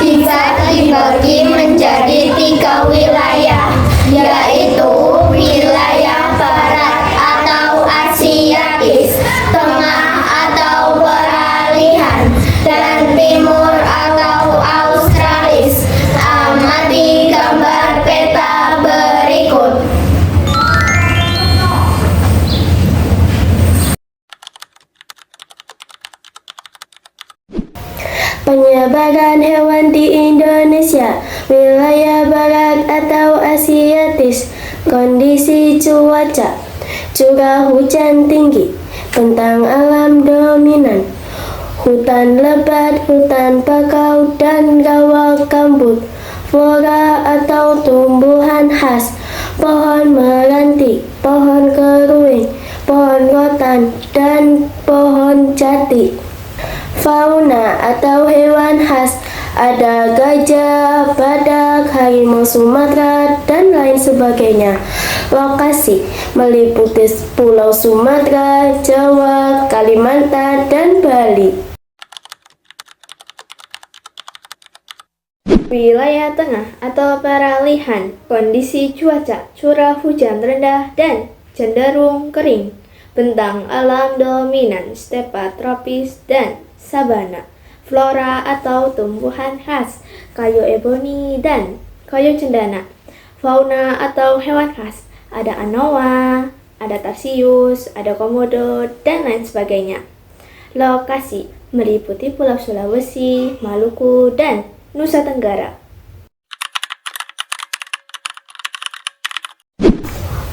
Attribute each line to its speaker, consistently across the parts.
Speaker 1: bisa dibagi menjadi 3 wilayah, yaitu wilayah barat atau Asiatis, tengah atau peralihan, dan timur atau Australis. Amati gambar peta berikut.
Speaker 2: Penyebaran hewan di Indonesia, wilayah barat atau Asiatis, kondisi cuaca, curah hujan tinggi, bentang alam dominan, hutan lebat, hutan bakau, dan rawa gambut, flora atau tumbuhan khas, pohon meranti, pohon keruing, pohon rotan, dan pohon jati. Fauna atau hewan khas, ada gajah, badak, harimau Sumatera, dan lain sebagainya. Lokasi meliputi Pulau Sumatera, Jawa, Kalimantan, dan Bali.
Speaker 3: Wilayah tengah atau peralihan, kondisi cuaca, curah hujan rendah dan cenderung kering. Bentang alam dominan, stepa tropis dan sabana. Flora atau tumbuhan khas, kayu eboni dan kayu cendana. Fauna atau hewan khas, ada anoa, ada tarsius, ada komodo, dan lain sebagainya. Lokasi meliputi Pulau Sulawesi, Maluku, dan Nusa Tenggara.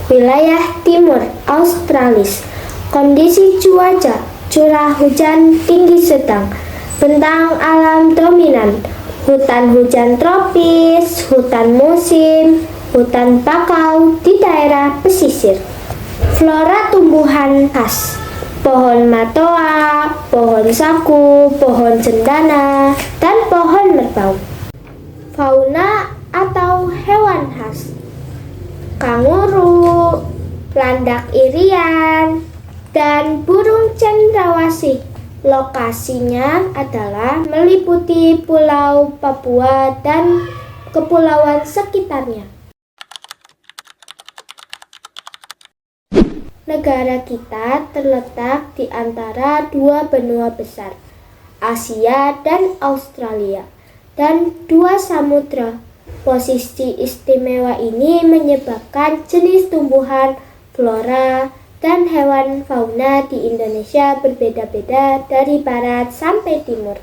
Speaker 2: Wilayah timur Australis, kondisi cuaca, curah hujan tinggi sedang, bentang alam dominan, hutan hujan tropis, hutan musim, hutan bakau di daerah pesisir. Flora tumbuhan khas, pohon matoa, pohon sagu, pohon cendana, dan pohon merbau. Fauna atau hewan khas, kanguru, landak irian, dan burung cendrawasih. Lokasinya adalah meliputi Pulau Papua dan kepulauan sekitarnya. Negara kita terletak di antara 2 benua besar, Asia dan Australia, dan 2 samudra. Posisi istimewa ini menyebabkan jenis tumbuhan, flora, dan hewan fauna di Indonesia berbeda-beda dari barat sampai timur.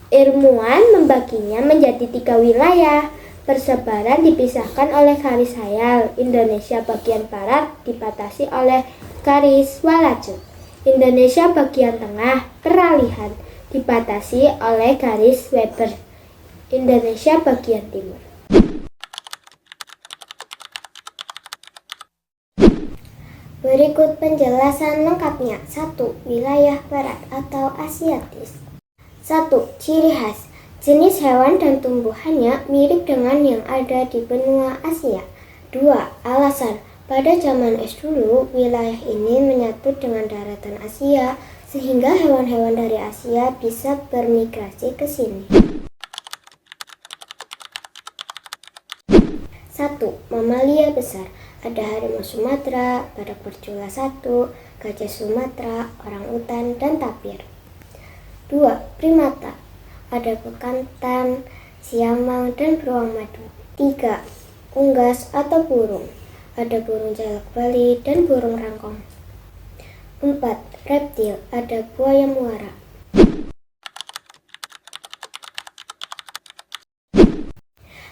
Speaker 2: Ilmuwan membaginya menjadi 3 wilayah. Persebaran dipisahkan oleh garis hayal. Indonesia bagian barat dibatasi oleh garis Walaju. Indonesia bagian tengah, peralihan, dibatasi oleh garis Weber. Indonesia bagian timur. Berikut penjelasan lengkapnya. 1. Wilayah barat atau Asiatis. 1. Ciri khas. Jenis hewan dan tumbuhannya mirip dengan yang ada di benua Asia. 2. Alasan. Pada zaman es dulu, wilayah ini menyatu dengan daratan Asia, sehingga hewan-hewan dari Asia bisa bermigrasi ke sini. 1. Mamalia besar. Ada harimau Sumatera, badak berjula 1, gajah Sumatera, orangutan, dan tapir. 2. Primata. Ada bekantan, siamang, dan beruang madu. 3. Unggas atau burung. Ada burung jalak Bali dan burung rangkong. 4. Reptil. Ada buaya muara.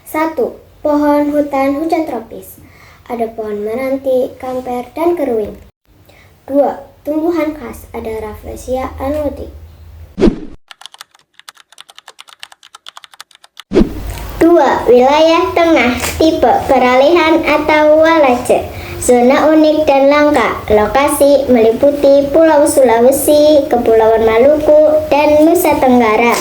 Speaker 2: 1. Pohon hutan hujan tropis. Ada pohon meranti, kamper, dan keruing. 2. Tumbuhan khas. Ada Rafflesia annuti. 2. Wilayah tengah, tipe peralihan atau Walacé. Zona unik dan langka. Lokasi meliputi Pulau Sulawesi, Kepulauan Maluku, dan Nusa Tenggara.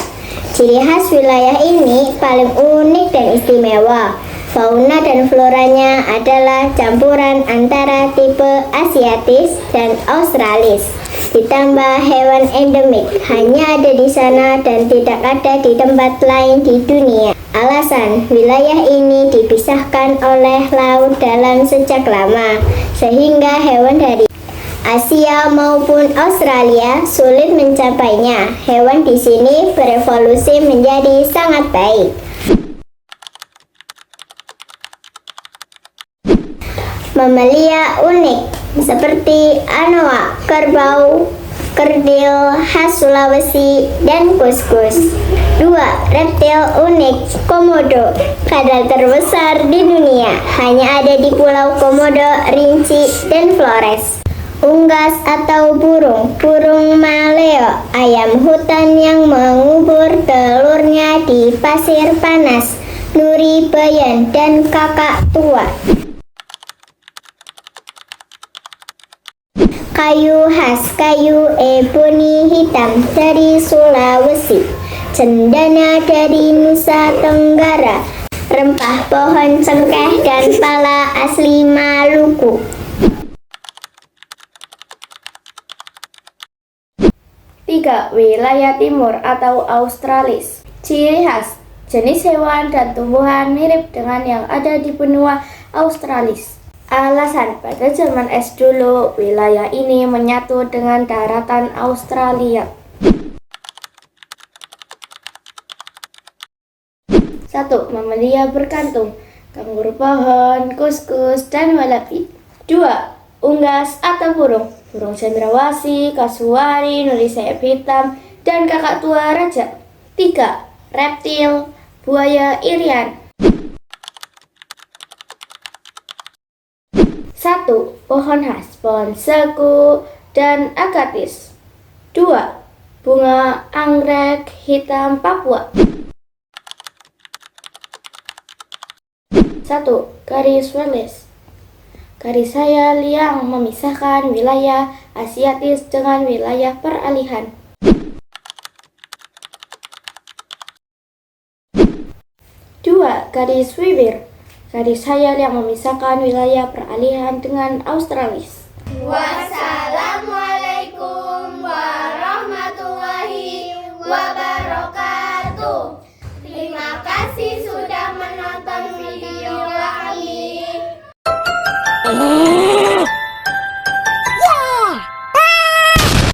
Speaker 2: Ciri khas wilayah ini paling unik dan istimewa. Fauna dan floranya adalah campuran antara tipe Asiatis dan Australis. ditambah hewan endemik, hanya ada di sana dan tidak ada di tempat lain di dunia. Alasan, wilayah ini dipisahkan oleh laut dalam sejak lama, sehingga hewan dari Asia maupun Australia sulit mencapainya. Hewan di sini berevolusi menjadi sangat baik. Mamalia unik seperti anoa, kerbau, kerdil khas Sulawesi, dan kuskus. 2. Reptil unik Komodo, kadal terbesar di dunia, hanya ada di Pulau Komodo, Rinci, dan Flores. Unggas atau burung maleo, ayam hutan yang mengubur telurnya di pasir panas, nuri bayan, dan kakak tua. Kayu khas, kayu eboni hitam dari Sulawesi, cendana dari Nusa Tenggara, rempah pohon cengkeh dan pala asli Maluku.
Speaker 3: 3. Wilayah timur atau Australis. Ciri khas, jenis hewan dan tumbuhan mirip dengan yang ada di benua Australis. Alasan, pada zaman es dulu, wilayah ini menyatu dengan daratan Australia. 1. Mamalia berkantung, kanguru pohon, kuskus, dan wallaby. 2. Unggas atau burung cendrawasih, kasuari, nuri sayap hitam, dan kakak tua raja. 3. Reptil, buaya irian. 1. Pohon khas, pohon sagu dan agatis. 2. Bunga anggrek hitam Papua. 1. Garis Wallace, garis sayal yang memisahkan wilayah Asiatis dengan wilayah peralihan. 2. Garis Weber, garis sayal yang memisahkan wilayah peralihan dengan Australis.
Speaker 1: Wassalamualaikum warahmatullahi wabarakatuh. Terima kasih sudah menonton video kami.